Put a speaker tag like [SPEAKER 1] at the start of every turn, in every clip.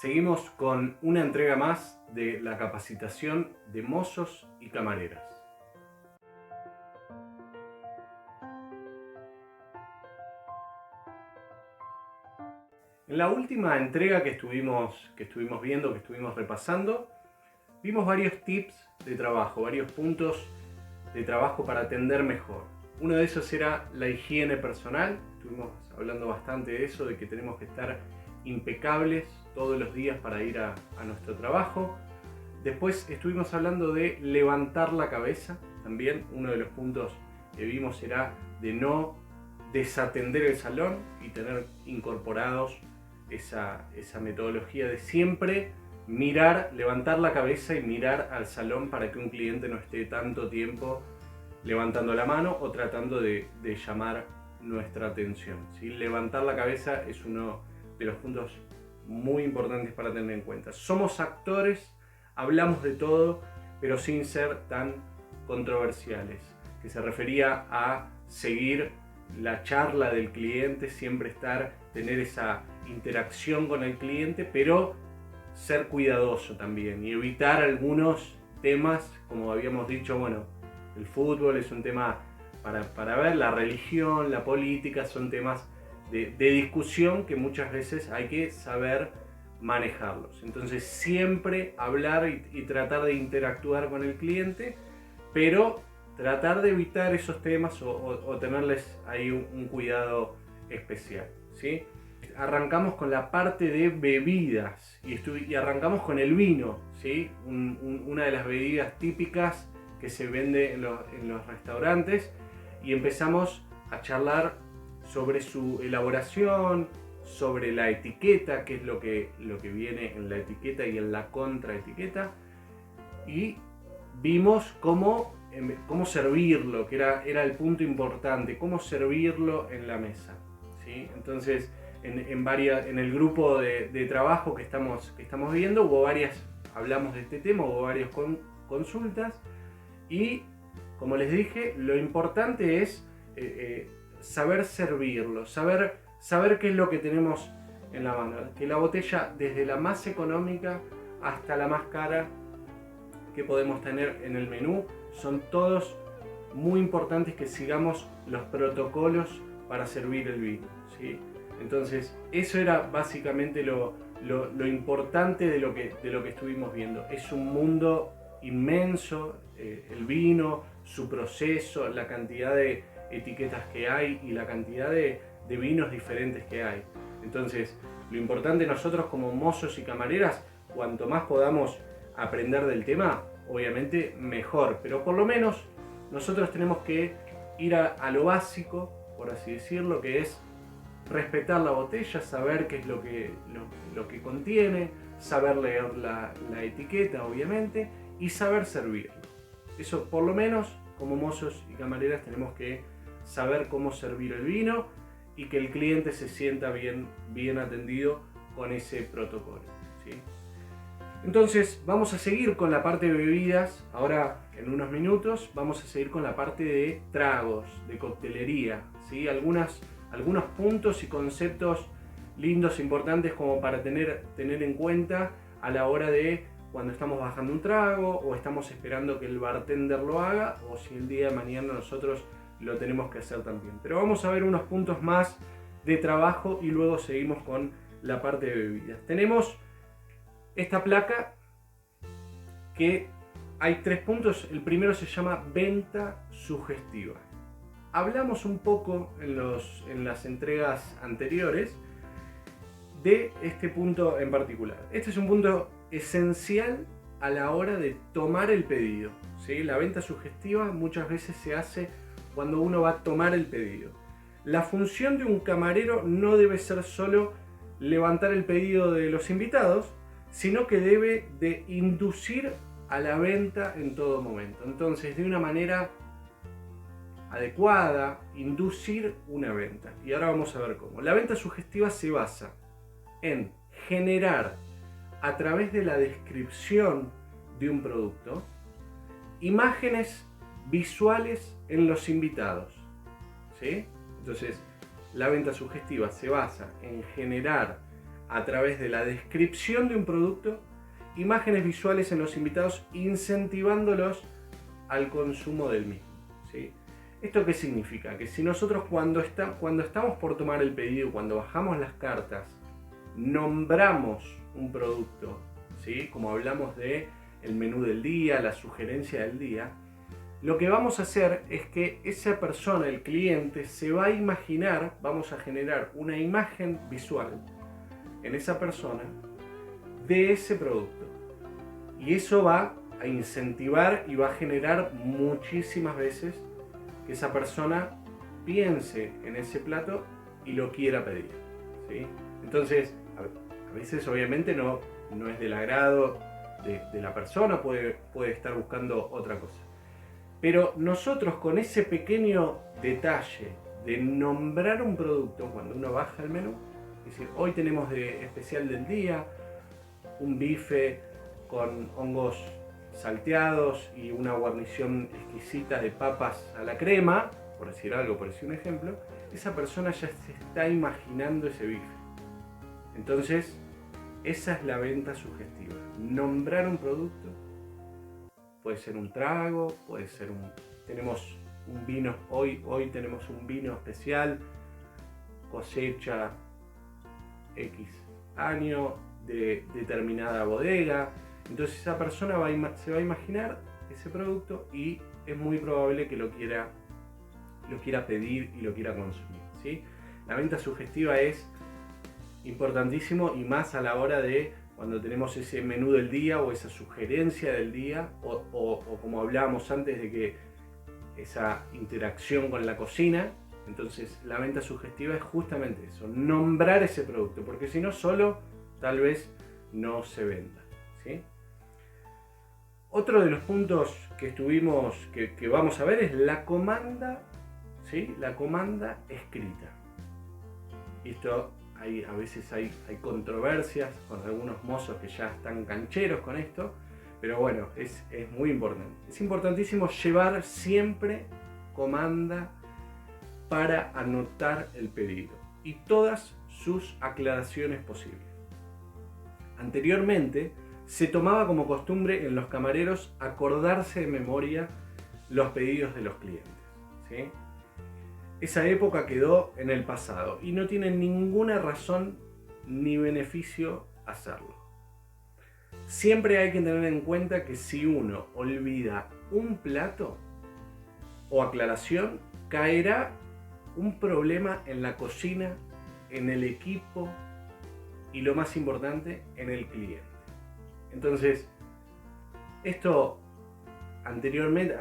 [SPEAKER 1] Seguimos con una entrega más de la capacitación de mozos y camareras. En la última entrega que estuvimos viendo, que estuvimos repasando, vimos varios tips de trabajo, varios puntos de trabajo para atender mejor. Uno de esos era la higiene personal. Estuvimos hablando bastante de eso, de que tenemos que estar impecables todos los días para ir a nuestro trabajo. Después estuvimos hablando de levantar la cabeza. También uno de los puntos que vimos era de no desatender el salón y tener incorporados esa metodología de siempre mirar, levantar la cabeza y mirar al salón para que un cliente no esté tanto tiempo levantando la mano o tratando de llamar nuestra atención, ¿sí? Levantar la cabeza es uno de los puntos muy importantes para tener en cuenta. Somos actores, hablamos de todo, pero sin ser tan controversiales, que se refería a seguir la charla del cliente, siempre tener esa interacción con el cliente, pero ser cuidadoso también y evitar algunos temas, como habíamos dicho, bueno, el fútbol es un tema para ver, la religión, la política, son temas de discusión que muchas veces hay que saber manejarlos. Entonces siempre hablar y tratar de interactuar con el cliente, pero tratar de evitar esos temas o tenerles ahí un cuidado especial, ¿sí? Arrancamos con la parte de bebidas y arrancamos con el vino, ¿sí? Una de las bebidas típicas que se vende en los restaurantes, y empezamos a charlar sobre su elaboración, sobre la etiqueta, qué es lo que viene en la etiqueta y en la contraetiqueta, y vimos cómo servirlo, que era el punto importante, cómo servirlo en la mesa, ¿sí? Entonces en el grupo de trabajo que estamos viendo hablamos de este tema, hubo varias consultas, y como les dije, lo importante es saber servirlo, saber qué es lo que tenemos en la mano, que la botella, desde la más económica hasta la más cara que podemos tener en el menú, son todos muy importantes, que sigamos los protocolos para servir el vino, ¿sí? Entonces eso era básicamente lo importante de lo que estuvimos viendo. Es un mundo inmenso, el vino, su proceso, la cantidad de etiquetas que hay y la cantidad de vinos diferentes que hay. Entonces lo importante, nosotros como mozos y camareras, cuanto más podamos aprender del tema, obviamente mejor, pero por lo menos nosotros tenemos que ir a lo básico, por así decirlo, que es respetar la botella, saber qué es lo que contiene, saber leer la etiqueta, obviamente, y saber servirlo. Eso, por lo menos, como mozos y camareras, tenemos que saber cómo servir el vino y que el cliente se sienta bien atendido con ese protocolo, ¿sí? Entonces vamos a seguir con la parte de bebidas. Ahora, en unos minutos, vamos a seguir con la parte de tragos, de coctelería, ¿sí? Algunos puntos y conceptos lindos, importantes, como para tener en cuenta a la hora de cuando estamos bajando un trago o estamos esperando que el bartender lo haga, o si el día de mañana nosotros lo tenemos que hacer también. Pero vamos a ver unos puntos más de trabajo y luego seguimos con la parte de bebidas. Tenemos esta placa que hay 3 puntos. El primero se llama venta sugestiva. Hablamos un poco en las entregas anteriores de este punto en particular. Este es un punto esencial a la hora de tomar el pedido, ¿sí? La venta sugestiva muchas veces se hace cuando uno va a tomar el pedido. La función de un camarero no debe ser solo levantar el pedido de los invitados, sino que debe de inducir a la venta en todo momento. Entonces, de una manera adecuada, inducir una venta. Y ahora vamos a ver cómo. La venta sugestiva se basa en generar, a través de la descripción de un producto, imágenes visuales en los invitados, ¿sí? Entonces, la venta sugestiva se basa en generar, a través de la descripción de un producto, imágenes visuales en los invitados, incentivándolos al consumo del mismo, ¿sí? ¿Esto qué significa? Que si nosotros cuando estamos por tomar el pedido, cuando bajamos las cartas, nombramos un producto, ¿sí? Como hablamos de el menú del día, la sugerencia del día, lo que vamos a hacer es que esa persona, el cliente, se va a imaginar, vamos a generar una imagen visual en esa persona de ese producto. Y eso va a incentivar y va a generar muchísimas veces que esa persona piense en ese plato y lo quiera pedir, ¿sí? Entonces, a veces obviamente no es del agrado de la persona, puede estar buscando otra cosa. Pero nosotros con ese pequeño detalle de nombrar un producto cuando uno baja el menú, es decir, hoy tenemos de especial del día un bife con hongos salteados y una guarnición exquisita de papas a la crema, por decir algo, por decir un ejemplo, esa persona ya se está imaginando ese bife. Entonces, esa es la venta sugestiva. Nombrar un producto, puede ser un trago, puede ser tenemos un vino, hoy tenemos un vino especial, cosecha X año, de determinada bodega. Entonces esa persona se va a imaginar ese producto y es muy probable que lo quiera pedir y lo quiera consumir, ¿sí? La venta sugestiva es importantísimo y más a la hora de cuando tenemos ese menú del día o esa sugerencia del día o como hablábamos antes de que esa interacción con la cocina. Entonces la venta sugestiva es justamente eso, nombrar ese producto, porque si no solo tal vez no se venda, ¿sí? Otro de los puntos que vamos a ver es la comanda, ¿sí? La comanda escrita. Esto a veces hay controversias con algunos mozos que ya están cancheros con esto, pero bueno, es muy importante. Es importantísimo llevar siempre comanda para anotar el pedido y todas sus aclaraciones posibles. Anteriormente se tomaba como costumbre en los camareros acordarse de memoria los pedidos de los clientes, ¿sí? Esa época quedó en el pasado y no tiene ninguna razón ni beneficio hacerlo. Siempre hay que tener en cuenta que si uno olvida un plato o aclaración, caerá un problema en la cocina, en el equipo y lo más importante, en el cliente. Entonces, esto anteriormente,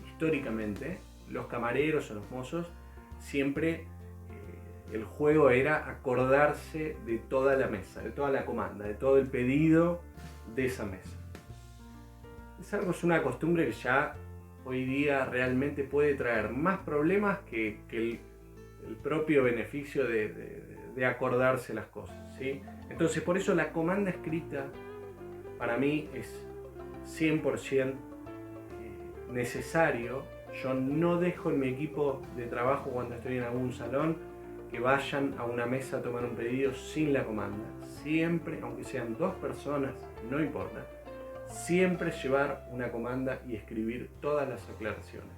[SPEAKER 1] históricamente, los camareros o los mozos siempre el juego era acordarse de toda la mesa, de toda la comanda, de todo el pedido de esa mesa. Es una costumbre que ya hoy día realmente puede traer más problemas que el propio beneficio de acordarse las cosas, ¿sí? Entonces por eso la comanda escrita para mí es 100% necesario. Yo no dejo en mi equipo de trabajo cuando estoy en algún salón que vayan a una mesa a tomar un pedido sin la comanda. Siempre, aunque sean 2 personas, no importa, siempre llevar una comanda y escribir todas las aclaraciones.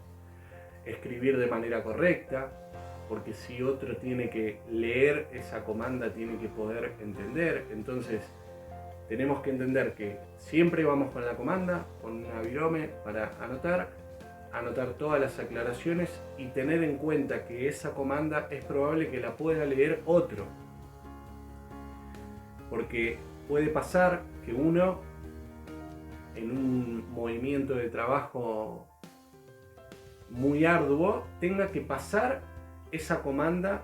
[SPEAKER 1] Escribir de manera correcta, porque si otro tiene que leer esa comanda, tiene que poder entender. Entonces, tenemos que entender que siempre vamos con la comanda, con una virome para anotar todas las aclaraciones y tener en cuenta que esa comanda es probable que la pueda leer otro. Porque puede pasar que uno, en un movimiento de trabajo muy arduo, tenga que pasar esa comanda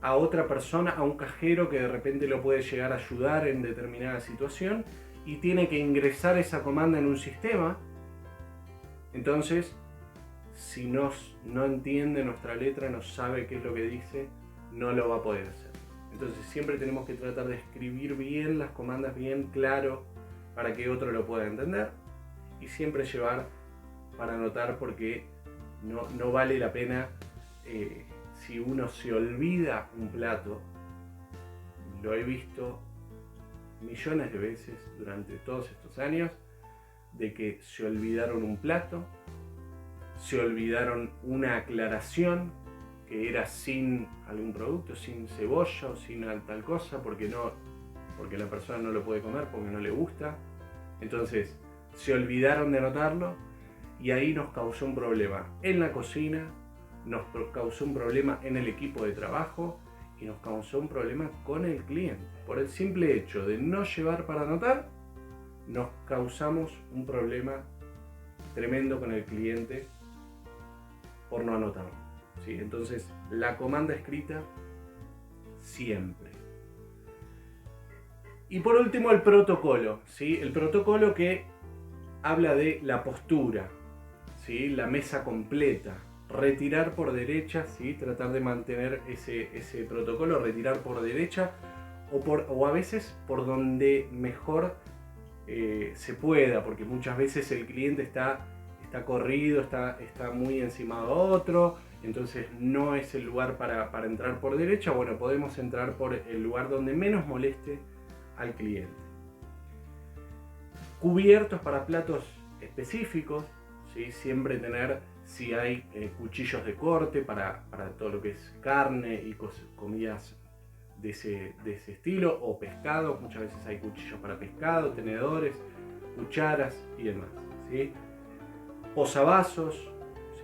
[SPEAKER 1] a otra persona, a un cajero que de repente lo puede llegar a ayudar en determinada situación y tiene que ingresar esa comanda en un sistema. Entonces, si no entiende nuestra letra, no sabe qué es lo que dice, no lo va a poder hacer. Entonces siempre tenemos que tratar de escribir bien las comandas, bien claro, para que otro lo pueda entender, y siempre llevar para anotar, porque no vale la pena si uno se olvida un plato, lo he visto millones de veces durante todos estos años, de que se olvidaron un plato, se olvidaron una aclaración que era sin algún producto, sin cebolla o sin tal cosa, porque la persona no lo puede comer, porque no le gusta. Entonces se olvidaron de anotarlo y ahí nos causó un problema en la cocina, nos causó un problema en el equipo de trabajo y nos causó un problema con el cliente. Por el simple hecho de no llevar para anotar, nos causamos un problema tremendo con el cliente por no anotarlo, ¿sí? Entonces, la comanda escrita siempre. Y por último, el protocolo, ¿sí? El protocolo que habla de la postura, ¿sí? La mesa completa, retirar por derecha, ¿sí? Tratar de mantener ese protocolo, retirar por derecha o a veces por donde mejor se pueda, porque muchas veces el cliente está corrido, está muy encima de otro, entonces no es el lugar para entrar por derecha. Bueno, podemos entrar por el lugar donde menos moleste al cliente. Cubiertos para platos específicos, ¿sí? Siempre tener, si hay cuchillos de corte para todo lo que es carne y comidas de ese estilo, o pescado, muchas veces hay cuchillos para pescado, tenedores, cucharas y demás, ¿sí? Posavasos,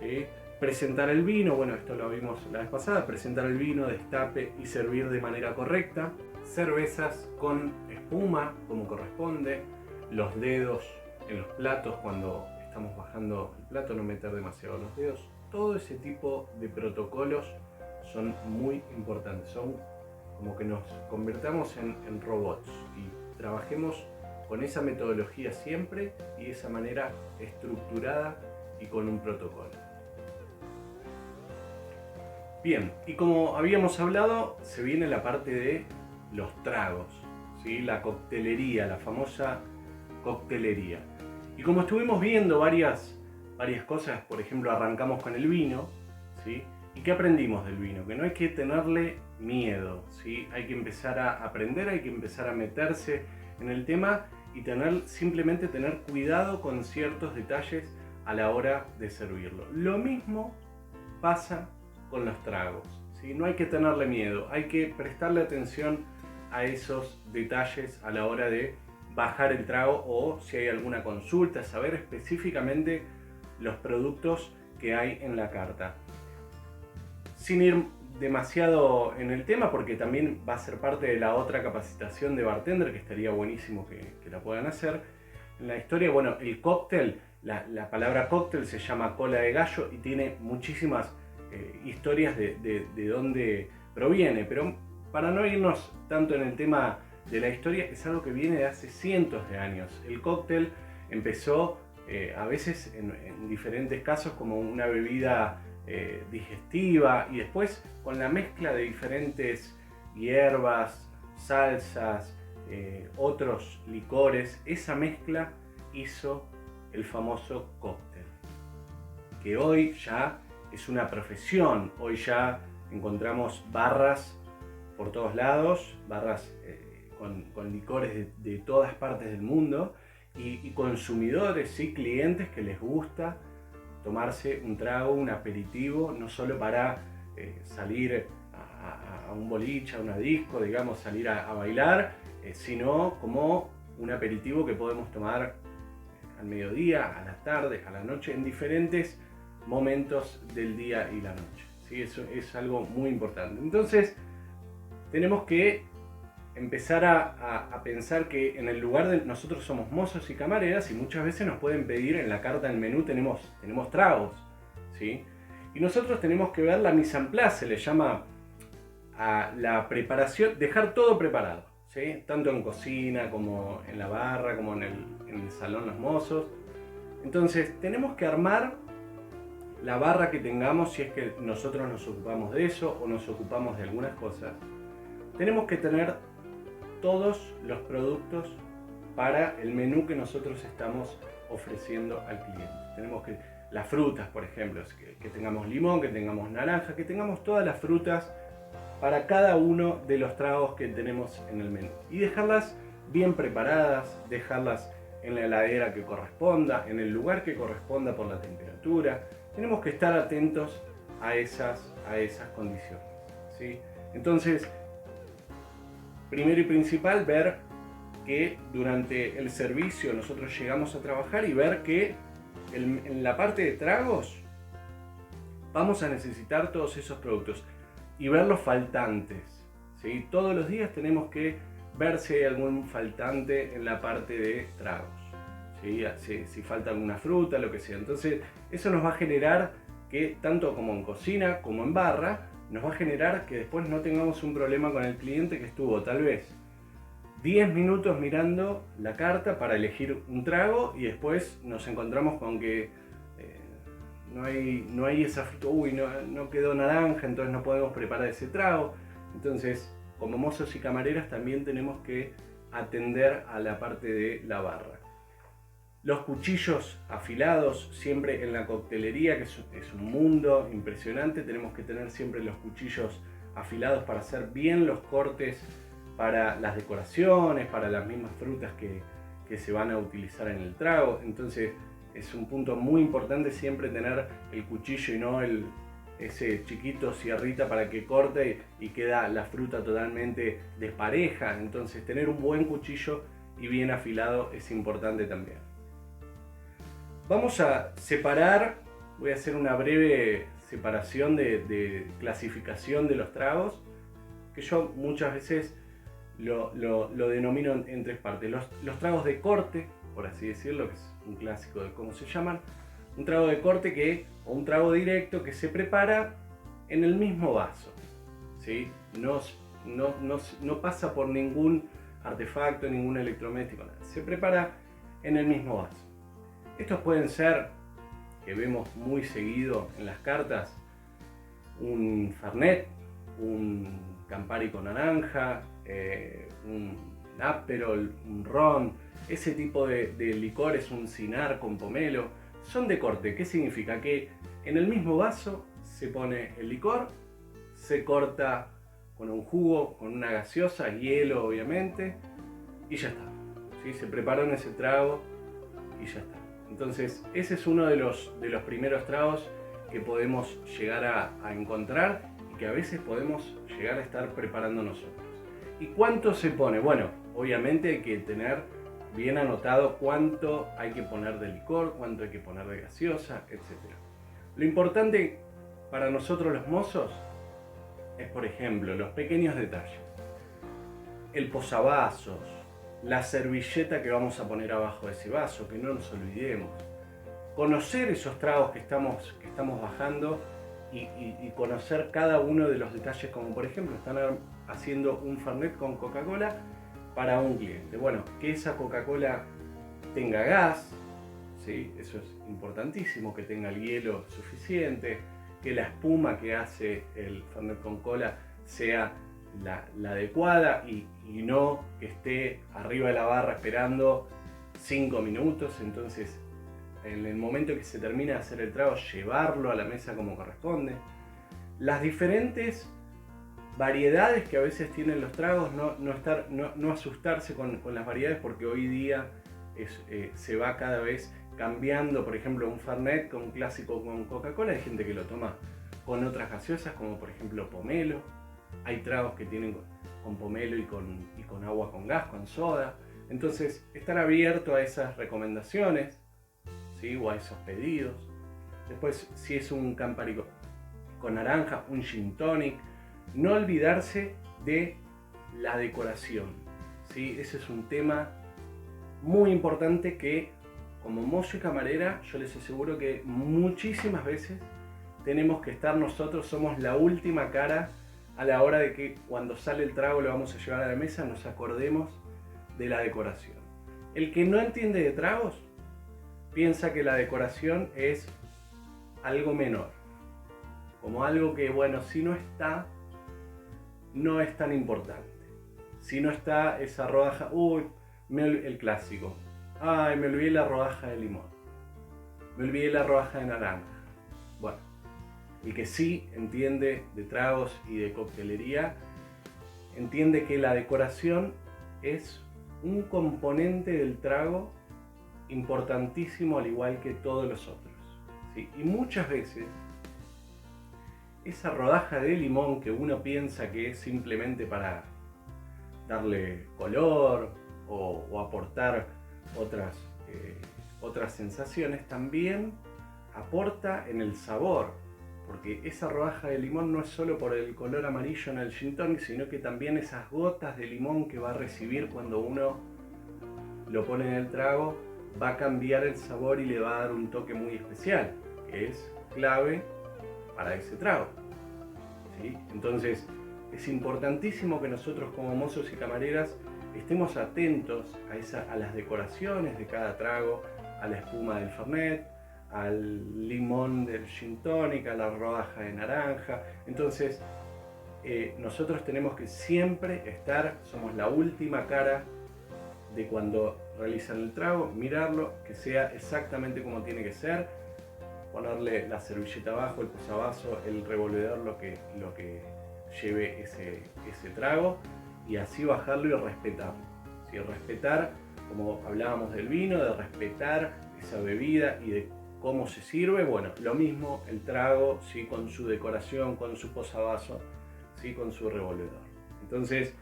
[SPEAKER 1] ¿sí? Presentar el vino, bueno, esto lo vimos la vez pasada, presentar el vino, destape y servir de manera correcta. Cervezas con espuma, como corresponde, los dedos en los platos cuando estamos bajando el plato, no meter demasiado los dedos. Todo ese tipo de protocolos son muy importantes, son como que nos convertamos en robots y trabajemos con esa metodología siempre y de esa manera estructurada y con un protocolo. Bien, y como habíamos hablado, se viene la parte de los tragos, ¿sí? La coctelería, la famosa coctelería. Y como estuvimos viendo varias cosas, por ejemplo, arrancamos con el vino, ¿sí? ¿Y qué aprendimos del vino? Que no hay que tenerle miedo, ¿sí? Hay que empezar a aprender, hay que empezar a meterse en el tema y simplemente tener cuidado con ciertos detalles a la hora de servirlo. Lo mismo pasa con los tragos, ¿sí? No hay que tenerle miedo, hay que prestarle atención a esos detalles a la hora de bajar el trago o si hay alguna consulta, saber específicamente los productos que hay en la carta. Sin ir demasiado en el tema, porque también va a ser parte de la otra capacitación de bartender, que estaría buenísimo que la puedan hacer. En la historia, bueno, el cóctel, la palabra cóctel se llama cola de gallo y tiene muchísimas historias de dónde proviene, pero para no irnos tanto en el tema de la historia, es algo que viene de hace cientos de años. El cóctel empezó a veces en diferentes casos como una bebida digestiva y después con la mezcla de diferentes hierbas, salsas, otros licores, esa mezcla hizo el famoso cóctel, que hoy ya es una profesión. Hoy ya encontramos barras por todos lados, barras con licores de todas partes del mundo y consumidores y clientes que les gusta tomarse un trago, un aperitivo, no solo para salir a un boliche, a una disco, digamos, salir a bailar, sino como un aperitivo que podemos tomar al mediodía, a la tarde, a la noche, en diferentes momentos del día y la noche, ¿sí? Eso es algo muy importante. Entonces, tenemos que empezar a pensar que en el lugar de nosotros somos mozos y camareras y muchas veces nos pueden pedir en la carta del menú tenemos tragos, ¿sí? Y nosotros tenemos que ver la mise en place, se le llama a la preparación, dejar todo preparado, ¿sí? Tanto en cocina como en la barra, como en el salón los mozos. Entonces tenemos que armar la barra que tengamos, si es que nosotros nos ocupamos de eso o nos ocupamos de algunas cosas. Tenemos que tener todos los productos para el menú que nosotros estamos ofreciendo al cliente. Tenemos que las frutas, por ejemplo, que tengamos limón, que tengamos naranja, que tengamos todas las frutas para cada uno de los tragos que tenemos en el menú. Y dejarlas bien preparadas, dejarlas en la heladera que corresponda, en el lugar que corresponda por la temperatura. Tenemos que estar atentos a esas condiciones, ¿sí? Entonces, primero y principal, ver que durante el servicio nosotros llegamos a trabajar y ver que en la parte de tragos vamos a necesitar todos esos productos y ver los faltantes, ¿sí? Todos los días tenemos que ver si hay algún faltante en la parte de tragos, ¿sí? Si falta alguna fruta, lo que sea. Entonces eso nos va a generar que tanto como en cocina como en barra, nos va a generar que después no tengamos un problema con el cliente que estuvo tal vez 10 minutos mirando la carta para elegir un trago y después nos encontramos con que no hay esa fruta, no quedó naranja, entonces no podemos preparar ese trago. Entonces, como mozos y camareras también tenemos que atender a la parte de la barra. Los cuchillos afilados, siempre en la coctelería, que es un mundo impresionante, tenemos que tener siempre los cuchillos afilados para hacer bien los cortes para las decoraciones, para las mismas frutas que se van a utilizar en el trago. Entonces es un punto muy importante siempre tener el cuchillo y no ese chiquito sierrita para que corte y queda la fruta totalmente despareja. Entonces tener un buen cuchillo y bien afilado es importante también. Vamos a separar, voy a hacer una breve separación de clasificación de los tragos, que yo muchas veces lo denomino en tres partes. Los tragos de corte, por así decirlo, que es un clásico de cómo se llaman. Un trago de corte o un trago directo que se prepara en el mismo vaso, ¿sí? No pasa por ningún artefacto, ningún electrodoméstico, nada. Se prepara en el mismo vaso. Estos pueden ser, que vemos muy seguido en las cartas, un Fernet, un Campari con naranja, un Aperol, un ron, ese tipo de licores, un Cynar con pomelo, son de corte. ¿Qué significa? Que en el mismo vaso se pone el licor, se corta con un jugo, con una gaseosa, hielo obviamente, y ya está, ¿sí? Se preparan ese trago y ya está. Entonces ese es uno de los primeros tragos que podemos llegar a encontrar y que a veces podemos llegar a estar preparando nosotros. ¿Y cuánto se pone? Bueno, obviamente hay que tener bien anotado cuánto hay que poner de licor, cuánto hay que poner de gaseosa, etc. Lo importante para nosotros los mozos es, por ejemplo, los pequeños detalles. El posavasos, la servilleta que vamos a poner abajo de ese vaso, que no nos olvidemos. Conocer esos tragos que estamos bajando y conocer cada uno de los detalles, como por ejemplo están haciendo un Fernet con Coca-Cola para un cliente. Bueno, que esa Coca-Cola tenga gas, ¿sí? Eso es importantísimo, que tenga el hielo suficiente, que la espuma que hace el Fernet con cola sea la adecuada y no que esté arriba de la barra esperando 5 minutos. Entonces, en el momento que se termina de hacer el trago, llevarlo a la mesa como corresponde. Las diferentes variedades que a veces tienen los tragos, no asustarse con las variedades, porque hoy día se va cada vez cambiando. Por ejemplo, un Fernet con un clásico con Coca-Cola, hay gente que lo toma con otras gaseosas, como por ejemplo pomelo. Hay tragos que tienen con pomelo y con agua con gas, con soda. Entonces, estar abierto a esas recomendaciones, ¿sí? O a esos pedidos. Después, si es un Campari con naranja, un gin tonic, no olvidarse de la decoración, ¿sí? Ese es un tema muy importante que, como mozo y camarera, yo les aseguro que muchísimas veces tenemos que estar nosotros, somos la última cara a la hora de que cuando sale el trago lo vamos a llevar a la mesa, nos acordemos de la decoración. El que no entiende de tragos piensa que la decoración es algo menor, como algo que, bueno, si no está, no es tan importante. Si no está esa rodaja, el clásico, me olvidé la rodaja de limón, me olvidé la rodaja de naranja. Bueno, el que sí entiende de tragos y de coctelería, entiende que la decoración es un componente del trago importantísimo, al igual que todos los otros, ¿sí? Y muchas veces esa rodaja de limón que uno piensa que es simplemente para darle color o aportar otras sensaciones, también aporta en el sabor, porque esa rodaja de limón no es solo por el color amarillo en el gin tonic, sino que también esas gotas de limón que va a recibir cuando uno lo pone en el trago va a cambiar el sabor y le va a dar un toque muy especial, que es clave para ese trago, ¿sí? Entonces es importantísimo que nosotros como mozos y camareras estemos atentos a las decoraciones de cada trago, a la espuma del Fernet, al limón del gin tonic, a la rodaja de naranja. Entonces nosotros tenemos que siempre somos la última cara de cuando realizan el trago, mirarlo, que sea exactamente como tiene que ser, ponerle la servilleta abajo, el posavasos, el revolvedor, lo que lleve ese trago, y así bajarlo y respetarlo, ¿sí? Respetar, como hablábamos del vino, de respetar esa bebida y de cómo se sirve. Bueno, lo mismo el trago, ¿sí? Con su decoración, con su posavasos, ¿sí? Con su revolvedor. Entonces,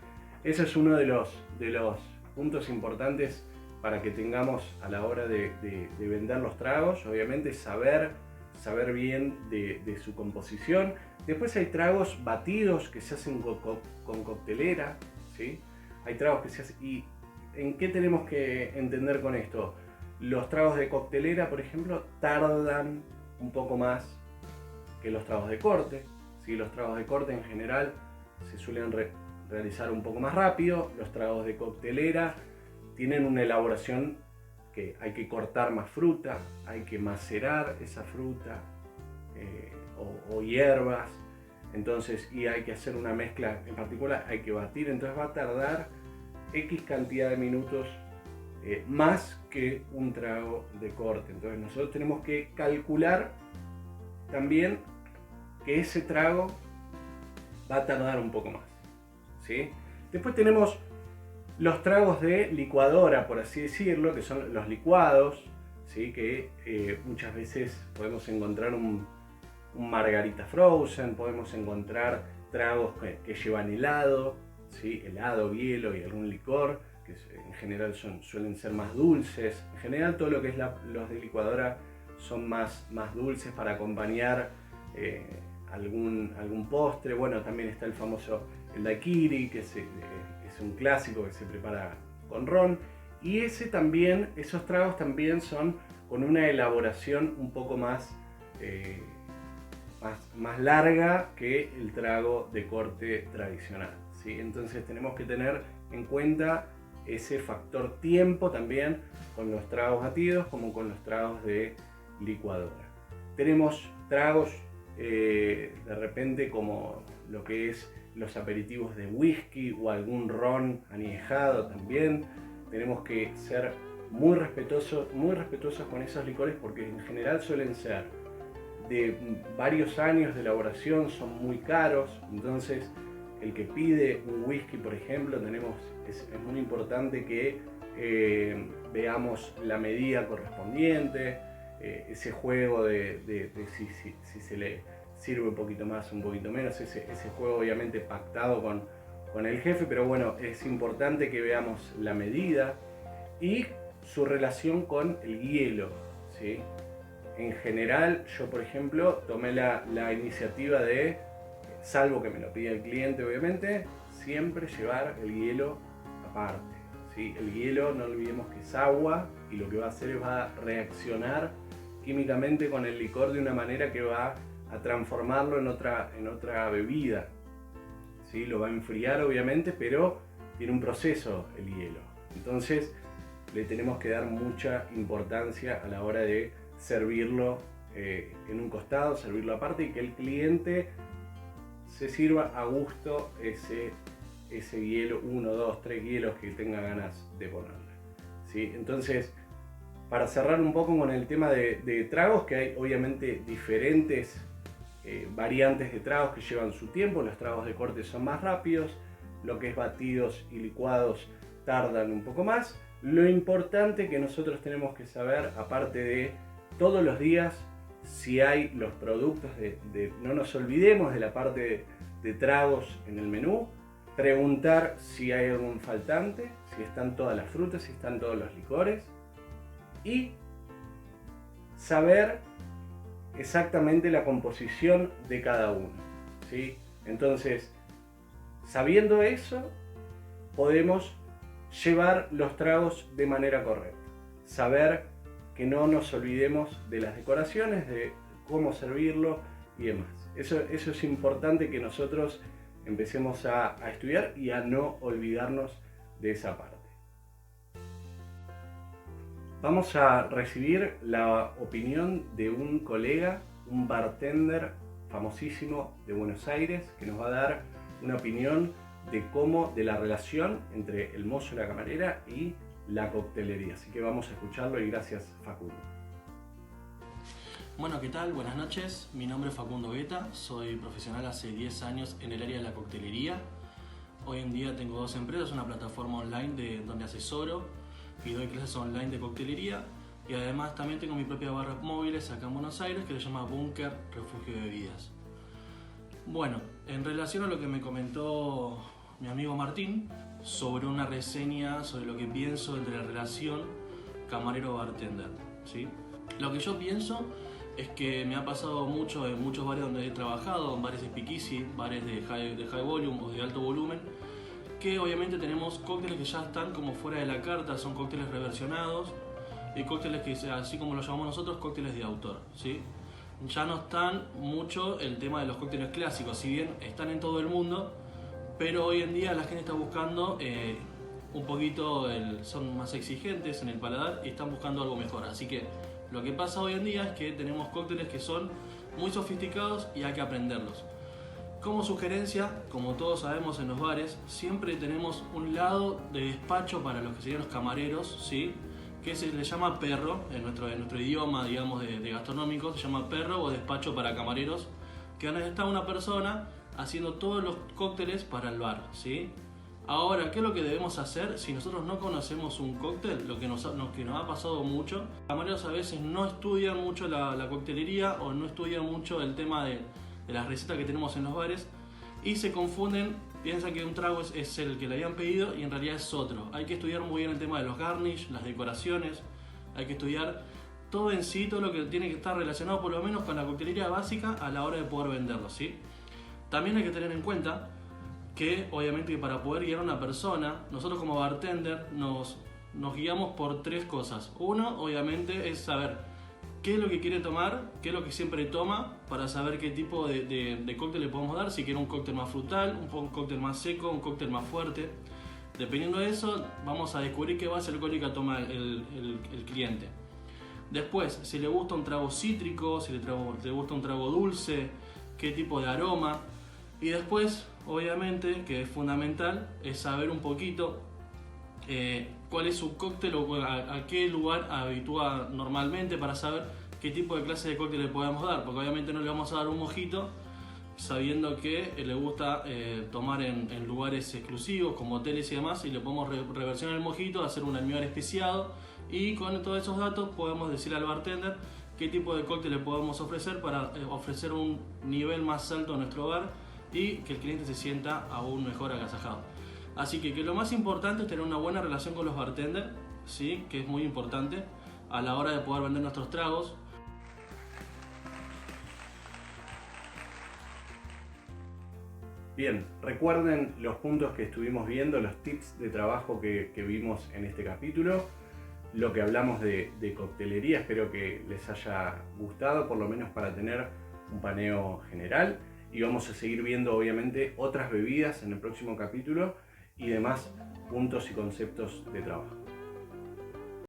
[SPEAKER 1] ese es uno de los puntos importantes para que tengamos a la hora de vender los tragos. Obviamente saber bien de su composición. Después hay tragos batidos que se hacen con coctelera, ¿sí? Hay tragos que se hacen... ¿Y en qué tenemos que entender con esto? Los tragos de coctelera, por ejemplo, tardan un poco más que los tragos de corte, ¿sí? Los tragos de corte en general se suelen realizar un poco más rápido. Los tragos de coctelera tienen una elaboración que hay que cortar más fruta, hay que macerar esa fruta o hierbas, entonces, y hay que hacer una mezcla en particular, hay que batir, entonces va a tardar X cantidad de minutos más que un trago de corte. Entonces nosotros tenemos que calcular también que ese trago va a tardar un poco más, ¿sí? Después tenemos los tragos de licuadora, por así decirlo, que son los licuados, ¿sí? Que muchas veces podemos encontrar un margarita frozen, podemos encontrar tragos que llevan helado, ¿sí? Helado, hielo y algún licor, que en general suelen ser más dulces. En general todo lo que es los de licuadora son más dulces para acompañar algún postre. Bueno, también está el famoso el daiquiri, que es un clásico que se prepara con ron, y esos tragos también son con una elaboración un poco más larga que el trago de corte tradicional, ¿sí? Entonces tenemos que tener en cuenta ese factor tiempo también con los tragos batidos como con los tragos de licuadora. Tenemos tragos de repente como lo que es los aperitivos de whisky o algún ron añejado también. Tenemos que ser muy respetuosos con esos licores, porque en general suelen ser de varios años de elaboración, son muy caros. Entonces el que pide un whisky, por ejemplo, es muy importante que veamos la medida correspondiente, ese juego de si se le sirve un poquito más, un poquito menos, ese juego obviamente pactado con el jefe, pero bueno, es importante que veamos la medida y su relación con el hielo, ¿sí? En general, yo por ejemplo tomé la iniciativa de, salvo que me lo pida el cliente obviamente, siempre llevar el hielo aparte, ¿sí? El hielo, no olvidemos que es agua, y lo que va a hacer es va a reaccionar químicamente con el licor de una manera que va a transformarlo en otra bebida, ¿sí? Lo va a enfriar obviamente, pero tiene un proceso el hielo. Entonces le tenemos que dar mucha importancia a la hora de servirlo en un costado, servirlo aparte, y que el cliente se sirva a gusto ese hielo, 1, 2, 3 hielos que tenga ganas de ponerle, ¿sí? Entonces, para cerrar un poco con el tema de tragos, que hay obviamente diferentes variantes de tragos que llevan su tiempo. Los tragos de corte son más rápidos, lo que es batidos y licuados tardan un poco más. Lo importante que nosotros tenemos que saber, aparte de todos los días, si hay los productos no nos olvidemos de la parte de tragos en el menú, preguntar si hay algún faltante, si están todas las frutas, si están todos los licores, y saber exactamente la composición de cada uno, ¿sí? Entonces, sabiendo eso, podemos llevar los tragos de manera correcta. Saber que no nos olvidemos de las decoraciones, de cómo servirlo y demás. Eso es importante que nosotros empecemos a estudiar y a no olvidarnos de esa parte. Vamos a recibir la opinión de un colega, un bartender famosísimo de Buenos Aires, que nos va a dar una opinión de la relación entre el mozo y la camarera y la coctelería. Así que vamos a escucharlo y gracias, Facundo.
[SPEAKER 2] Bueno, ¿qué tal? Buenas noches. Mi nombre es Facundo Guetta, soy profesional hace 10 años en el área de la coctelería. Hoy en día tengo 2 empresas, una plataforma online donde asesoro y doy clases online de coctelería, y además también tengo mi propia barra móviles acá en Buenos Aires que se llama Búnker Refugio de Bebidas. Bueno, en relación a lo que me comentó mi amigo Martín sobre una reseña sobre lo que pienso entre la relación camarero-bartender, ¿sí? Lo que yo pienso es que me ha pasado mucho en muchos bares donde he trabajado, en bares de speakeasy, bares de high volume o de alto volumen, que obviamente tenemos cócteles que ya están como fuera de la carta, son cócteles reversionados y cócteles que, así como los llamamos nosotros, cócteles de autor, ¿sí? Ya no están mucho el tema de los cócteles clásicos, si bien están en todo el mundo, pero hoy en día la gente está buscando un poquito, son más exigentes en el paladar y están buscando algo mejor. Así que lo que pasa hoy en día es que tenemos cócteles que son muy sofisticados y hay que aprenderlos. Como sugerencia, como todos sabemos en los bares, siempre tenemos un lado de despacho para los que serían los camareros, ¿sí? Que se le llama perro, en nuestro idioma, digamos, de gastronómico, se llama perro o despacho para camareros, que está una persona haciendo todos los cócteles para el bar, ¿sí? Ahora, ¿qué es lo que debemos hacer si nosotros no conocemos un cóctel? Lo que nos ha pasado mucho, los camareros a veces no estudian mucho la coctelería o no estudian mucho el tema de las recetas que tenemos en los bares y se confunden, piensan que un trago es el que le habían pedido y en realidad es otro. Hay que estudiar muy bien el tema de los garnish, las decoraciones, hay que estudiar todo en sí, todo lo que tiene que estar relacionado por lo menos con la coctelería básica a la hora de poder venderlo, ¿sí? También hay que tener en cuenta que obviamente para poder guiar a una persona, nosotros como bartender nos guiamos por 3 cosas. Uno, obviamente, es saber qué es lo que quiere tomar, qué es lo que siempre toma, para saber qué tipo de cóctel le podemos dar, si quiere un cóctel más frutal, un cóctel más seco, un cóctel más fuerte. Dependiendo de eso, vamos a descubrir qué base alcohólica toma el cliente. Después, si le gusta un trago cítrico, si le gusta un trago dulce, qué tipo de aroma. Y después, obviamente, que es fundamental, es saber un poquito cuál es su cóctel o a qué lugar habitúa normalmente, para saber qué tipo de clase de cóctel le podemos dar, porque obviamente no le vamos a dar un mojito sabiendo que le gusta tomar en lugares exclusivos como hoteles y demás, y le podemos reversionar el mojito, hacer un almíbar especiado, y con todos esos datos podemos decirle al bartender qué tipo de cóctel le podemos ofrecer para ofrecer un nivel más alto a nuestro bar y que el cliente se sienta aún mejor agasajado. Así que lo más importante es tener una buena relación con los bartenders, ¿sí? Que es muy importante a la hora de poder vender nuestros tragos.
[SPEAKER 1] Bien, recuerden los puntos que estuvimos viendo, los tips de trabajo que vimos en este capítulo, lo que hablamos de coctelería. Espero que les haya gustado, por lo menos para tener un paneo general, y vamos a seguir viendo obviamente otras bebidas en el próximo capítulo y demás puntos y conceptos de trabajo.